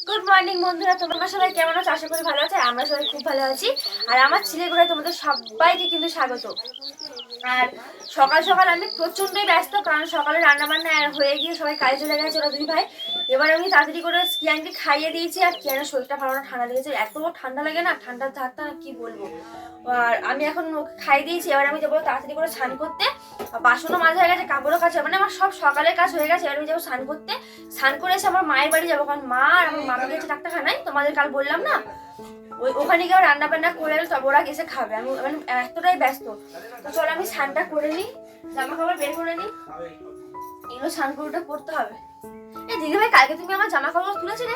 Good morning বন্ধুরা, তোমরা সবাই কেমন আছো? আশা করি ভালো আছো। আমরা সবাই খুব ভালো আছি। আর আমার ছেলেগুলোয় তোমাদের সবাইকে কিন্তু স্বাগত। আর সকাল সকাল আমি প্রচণ্ডই ব্যস্ত, কারণ সকালে রান্না বান্না হয়ে গিয়ে সবাই কাজে চলে গেছে, ওরা দুই ভাই। এবার আমি তাড়াতাড়ি করে কিয়ানকে খাইয়ে দিয়েছি। আর কিয়ানের শরীরটা ভালো না, ঠান্ডা লেগেছে, এত ঠান্ডা লাগে না, ঠান্ডার ধারটা কি বলবো। আর আমি এখন খাইয়ে দিয়েছি। এবার আমি যাবো তাড়াতাড়ি করে স্নান করতে। বাসনও মাজা হয়ে গেছে, কাপড়ও কাছে, মানে আমার সব সকালের কাজ হয়ে গেছে। এবার আমি যাবো স্নান করতে। স্নান করে এসে আমার মায়ের বাড়ি যাবো, কারণ মা আর আমার মাকে গেছে ডাক্তারখানায়, তোমাদের কাল বললাম না। ওখানে গিয়ে রান্না বান্না করে এলো, তবে ওরা এসে খাবে। আমি মানে এতটাই ব্যস্ত। তো চলো আমি স্নানটা করে নিই, জামা কাপড় বের করে নিই, এগুলো স্নান করে পড়তে হবে। এই দিদি ভাই, কালকে তুমি আমার জামা কাপড় তুলেছিলে?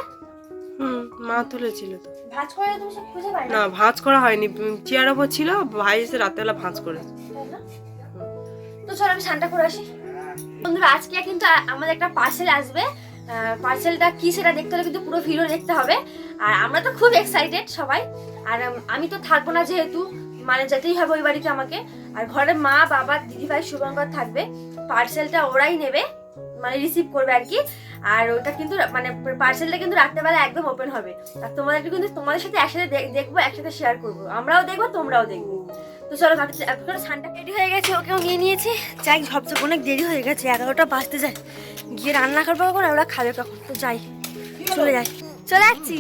মা তুলেছিল তো। ভাঁজ করে তুমি সব খুঁজে পাই না, ভাঁজ করা হয়নি, চেয়ার ওপর ছিল, ভাই এসে রাতেবেলা ভাঁজ করে। তো চলো আমি স্নানটা করে আসি। বন্ধুরা, আজকে কিন্তু আমাদের একটা পার্সেল আসবে। পার্সেলটা কি সেটা দেখতে হলে কিন্তু পুরো ভিডিও দেখতে হবে। আর আমরা তো খুব এক্সাইটেড সবাই। আর আমি তো থাকবো না, যেহেতু মানে যেতেই হবে ওই বাড়িতে আমাকে। আর ঘরে মা, বাবা, দিদিভাই, শুভঙ্কর থাকবে। পার্সেলটা ওরাই নেবে, মানে রিসিভ করবে আর কি। আর ওটা কিন্তু মানে পার্সেলটা কিন্তু রাত্রেবেলা একদম ওপেন হবে। আর তোমাদেরকে কিন্তু তোমাদের সাথে একসাথে দেখবো, একসাথে শেয়ার করবো, আমরাও দেখবো তোমরাও দেখবে। তো চলো, এখন স্নানটা রেডি হয়ে গেছে, ওকেও নিয়ে নিয়েছি। যাই, ঝপঝপ অনেক দেরি হয়ে গেছে, 11টা বাজতে যায়। গিয়ে রান্না করবো কখন, ওরা খাবে কখন? তো যাই, চলে যাই, চলে যাচ্ছি।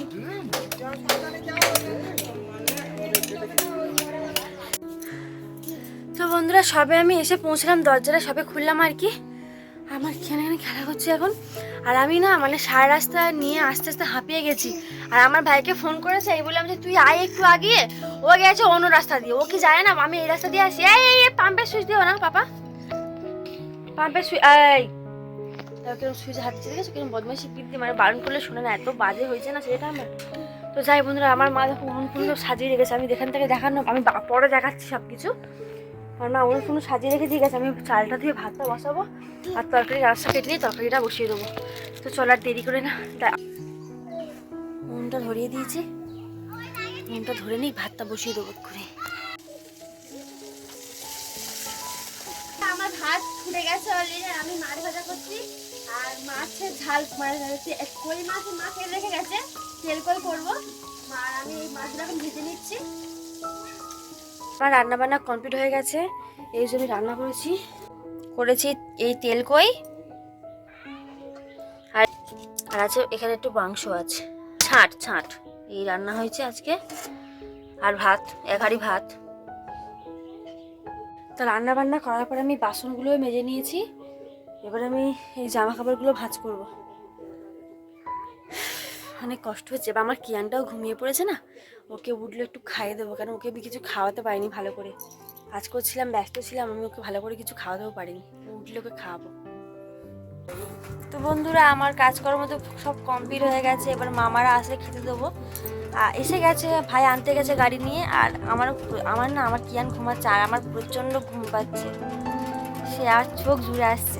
তো বন্ধুরা, সবে আমি এসে পৌঁছলাম, দরজাটা সবে খুললাম আর কি। আমার এখানে খেলা করছে এখন। আর আমি না মানে সারা রাস্তা নিয়ে আস্তে আস্তে হাঁপিয়ে গেছি। আর আমার ভাইকে ফোন করেছে, এই বললাম যে তুই আয় একটু আগিয়ে। ও গেছে অন্য রাস্তা দিয়ে, ও কি যায় না আমি এই রাস্তা দিয়ে আসি। এই পাম্পের সুইচ দিও না পাপা, পাম্পের সুইচ। এই কিরকম সুইচে হাত দিচ্ছে, দেখেছো কিরকম বদমাইশি বৃদ্ধি, মানে বারণ করলে শুনে না, এত বাজে হয়েছে না সেটা আমার। তো যাই বন্ধুরা, আমার মা দেখো উনুন সাজিয়ে রেখেছে। আমি এখান থেকে দেখানো, আমি পরে দেখাচ্ছি সব কিছু। আমার মা উনুন সাজিয়ে রেখে দিয়ে গেছে। আমি চালটা দিয়ে ভাতটা বসাবো, আর তরকারি রাস্তা কেটে নিয়ে তরকারিটা বসিয়ে দেবো। তো চল আর দেরি করে না, উনুনটা ধরিয়ে দিয়েছি, উনুনটা ধরে নিই, ভাতটা বসিয়ে দেবো করে। আমার ভাত ফুটে গেছে অলরেডি। আমি মাছ ভাজা করছি, আর মাছের ঝাল, মানে কই মাছ মা ফেলে রেখে গেছে, তেল কই করবো। আর আমি এই মাছগুলো এখন ভেজে নিচ্ছি। আমার রান্না বান্না কমপ্লিট হয়ে গেছে, এই জন্য রান্না করেছি এই তেল কই, আর আছে এখানে একটু মাংস আছে, ছাঁট এই রান্না হয়েছে আজকে। আর ভাত, এক হাঁড়ি ভাত। তো রান্না বান্না করার পরে আমি বাসনগুলো মেজে নিয়েছি। এবার আমি এই জামা কাপড়গুলো ভাঁজ করব। অনেক কষ্ট হচ্ছে। এবার আমার কিয়ানটাও ঘুমিয়ে পড়েছে না, ওকে উঠলে একটু খাইয়ে দেবো, কারণ ওকে আমি কিছু খাওয়াতে পারিনি ভালো করে। কাজ করছিলাম, ব্যস্ত ছিলাম, আমি ওকে ভালো করে কিছু খাওয়াতেও পারিনি। উঠলে ওকে খাওয়াবো। তো বন্ধুরা, আমার কাজকর্ম তো সব কমপ্লিট হয়ে গেছে। এবার মামারা আসলে খেতে দেবো। এসে গেছে, ভাই আনতে গেছে গাড়ি নিয়ে। আর আমার কিয়ান ঘুমাচ্ছে, আর আমার প্রচণ্ড ঘুম পাচ্ছে, সে আর চোখ জুড়ে আসছে।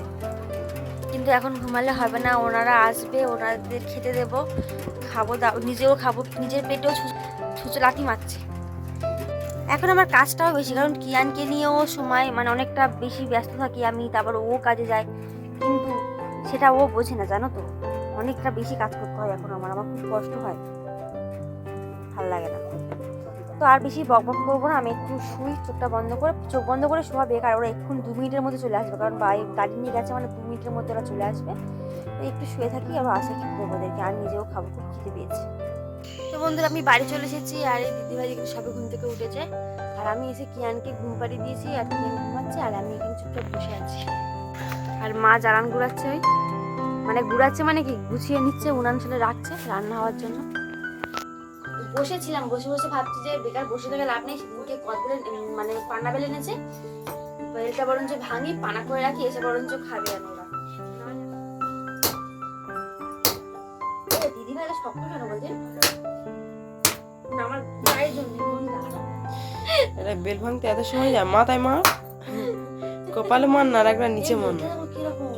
কিন্তু এখন ঘুমালে হবে না, ওনারা আসবে, ওনাদের খেতে দেবো, খাবো, নিজেও খাবো, নিজের পেটেও ছুঁচো লাথি মারছে। এখন আমার কাজটাও বেশি, কারণ কিয়ানকে নিয়েও সময় মানে অনেকটা বেশি ব্যস্ত থাকি আমি। তারপর ও কাজে যায়, কিন্তু সেটা ও বোঝে না, জানো তো। অনেকটা বেশি কাজ করতে হয় এখন আমার খুব কষ্ট হয়, ভাল লাগে না। তো আর বেশি বক বক করবো না, আমি একটু শুই, চোখ বন্ধ করে শোয়া বেকার। ওরা এখন 2 মিনিটের মধ্যে চলে আসবে, কারণ গাড়ি নিয়ে গেছে, মানে 2 মিনিটের মধ্যে ওরা চলে আসবে। একটু শুয়ে থাকি, আবার আসে খেতে দেবো ওদেরকে, আর নিজেও খাবো, খুব খিদে পেয়েছে। তো বন্ধুরা, আমি বাড়ি চলে এসেছি। আর এই দিদিভাই কিন্তু সবে ঘুম থেকে উঠেছে, আর আমি এসে কিয়ানকে ঘুম পাড়িয়ে দিয়েছি। আর কিয়ান ঘুমাচ্ছে, আর আমি এখানে চুপচাপ বসে আছি। আর মা জ্বালান গুড়াচ্ছে, মানে কি গুছিয়ে নিচ্ছে, উনান ছেলে রাখছে রান্না হওয়ার জন্য। বসেছিলাম, বসে বসে ভাবছি যে বেকার বসে থেকে লাভ নেই। সেদিনকে কদবেল মানে পানা বেলে এনেছে, এটা বরঞ্চ ভাঙি, পানা করে রাখি, এসে বরঞ্চ খাবে। আর ওরা দিদি ভাইরা শক্ত কেন বলছেন? আমার গায়ের জন্য এটা বেল ভাঙতে এত সময় যায়, মাথায় মার, কপালে মার, না একবার নিচে মার। কিরকম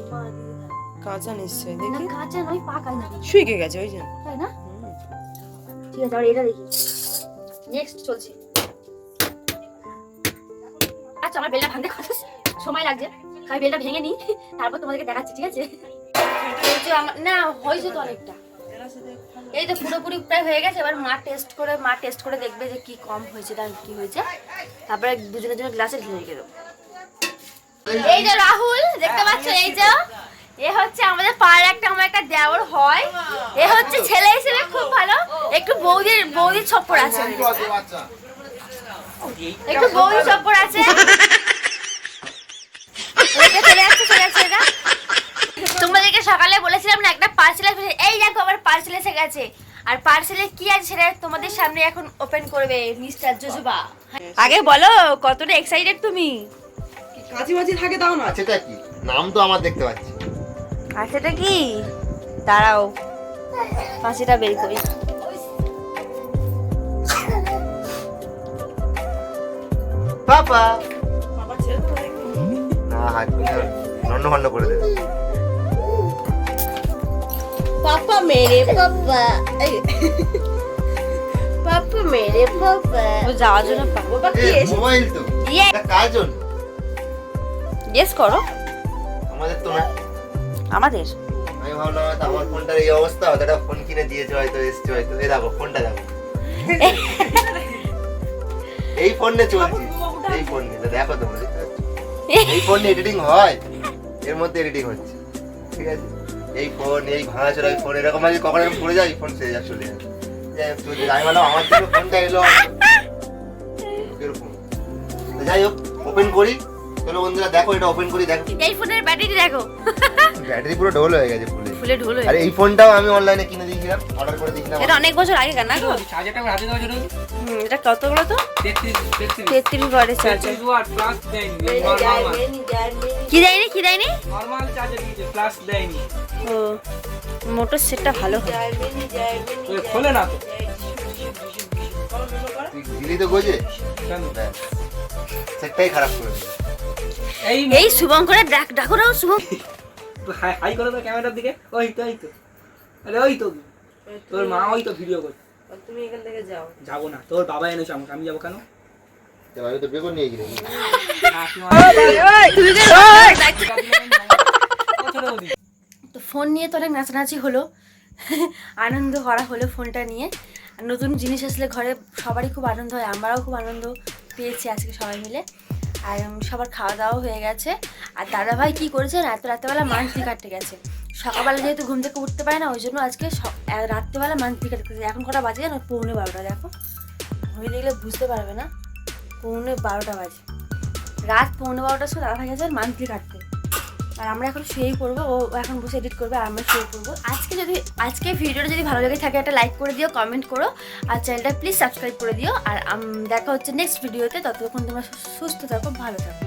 কাঁচা নিশ্চয়ই, দেখি কাঁচা নয়, পাকা না, শুকিয়ে গেছে ওই জন্য, তাই না? ঠিক আছে, আর এটা দেখি নেক্সট চলছে। আচ্ছা, আমার বেলটা ভাঙতে কত সময় লাগছে, আমি বেলটা ভেঙে নিই, তারপর তোমাদেরকে দেখাচ্ছি, ঠিক আছে? না, হয়েছে তো অনেকটা। এই তো পুরোপুরি প্রায় হয়ে গেছে। এবার মা টেস্ট করে দেখবে যে কি কম হয়েছে না কি হয়েছে, তারপরে দুজনের জন্য গ্লাসে ঢেলে রেখে দেবো। এই যে রাহুল দেখতে পাচ্ছ, এই যে এ হচ্ছে আমাদের পাড়ার আমার একটা দেওর হয়। এ হচ্ছে ছেলে হিসেবে খুব ভালো, একটু বৌদির ছপ্পর আছে, একটু বৌদির ছপ্পর আছে। চলে যাচ্ছে এটা। তোমাদেরকে সকালে বলেছিলাম না একটা পার্সেল আসবে, এই দেখো আবার পার্সেল এসে গেছে। আর পার্সেলে কি আছে সেটা তোমাদের সামনে এখন ওপেন করবে মিস্টার জোজোবা। আগে বলো কতটা এক্সাইটেড তুমি? কাঁচি মাছি থাকে দাও না। সেটা কি নাম তো আমার দেখতে পাচ্ছি। আর সেটা কি, দাঁড়াও পাঁচিটা বের করি। পাপা বাবা ছেড়ে তো দেখো। না হাত নন্ড ভন্ড করে দেবে। पापा मेरे पापा पापा मेरे पापा वो যাওয়ার জন্য বাবা কি এসে মোবাইল তো ইয়ে এটা কার জন্য? গেস করো। আমাদের তো না। আমাদের আমি ভাবলাম হয়তো আমার ফোনটার এই অবস্থা, হয়তো একটা ফোন কিনে দিয়েছে, হয়তো এসছে, হয়তো এই দেখো ফোনটা দেখো। এই ফোন নিয়ে চলছি, এই ফোন নিয়ে দেখো তোমরা দেখতে পাচ্ছ? এই ফোন নিয়ে এডিটিং হয়, এর মধ্যে এডিটিং হচ্ছে, ঠিক আছে? এই ফোন এই ভাঙাচোরা এই ফোন এরকম আগে কখনো এরকম পড়ে যায়, ফোন ছেড়ে যাক চলে যায়। আমি ভাবলাম আমার জন্য ফোনটা এলো এরকম। যাই হোক ওপেন করি, চলো বন্ধুরা দেখো এটা ওপেন করি, দেখো এই ফোনের ব্যাটারি দেখো, ব্যাটারি পুরো ঢোল হয়ে গেছে ফুলে ঢোল হয়ে আর এই ফোনটাও আমি অনলাইনে কিনে দিয়েছিলাম, অর্ডার করে দিয়েছিলাম। এটা অনেক বছর আগে কেন গো? চার্জারটা হাতে দেওয়ার জন্য এটা কতগুলো তো 33 ওয়াটের চার্জার। ওয়াট প্লাস দেয়নি, নরমাল কি দেয়নি নরমাল চার্জার দিয়েছে, প্লাস দেয়নি। ও মোটর সেটটা ভালো হয়। ওই খোলে না তো তুই দিলি তো গোজে, কেন? সেটাই খারাপ করে দিল। এই শুভম করে ডাকো না শুভম। হাই হাই করে তো ক্যামেরার দিকে, ওই তো আরে ওই তো তোর মা ওই তো ভিডিও করছে। তুমি এখান থেকে যাও। যাবো না, তোর বাবা এনেছে আমাকে, আমি যাবো কেন? আমি তো বেগুন নিয়ে গেলি। তো ফোন নিয়ে তো অনেক নাচানাচি হলো, আনন্দ করা হলো ফোনটা নিয়ে। আর নতুন জিনিস আসলে ঘরে সবারই খুব আনন্দ হয়, আমরাও খুব আনন্দ পেয়েছি আজকে সবাই মিলে। আর সবার খাওয়া দাওয়া হয়ে গেছে। আর দাদাভাই কী করেছে, রাত্রেবেলা মান্থলি কাটতে গেছে। সকালবেলা যেহেতু ঘুম থেকে উঠতে পারে না, ওই জন্য আজকে রাত্রেবেলা মান্থলি কাটতে গেছে। এখন কটা বাজে জানো? 11:45। দেখো হয়ে দেখলে বুঝতে পারবে না, 11:12 বাজে। রাত 11:12টার সময় দাদাভাই গেছে মান্থলি কাটতে। আর আমরা এখন শুয়েই পড়বো, ও এখন বসে এডিট করবে আর আমরা শুয়ে পড়বো। আজকে ভিডিওটা যদি ভালো লেগে থাকে একটা লাইক করে দিও, কমেন্ট করো, আর চ্যানেলটা প্লিজ সাবস্ক্রাইব করে দিও। আর দেখা হচ্ছে নেক্সট ভিডিওতে। ততক্ষণ তোমরা সুস্থ থাকো, ভালো থাকো।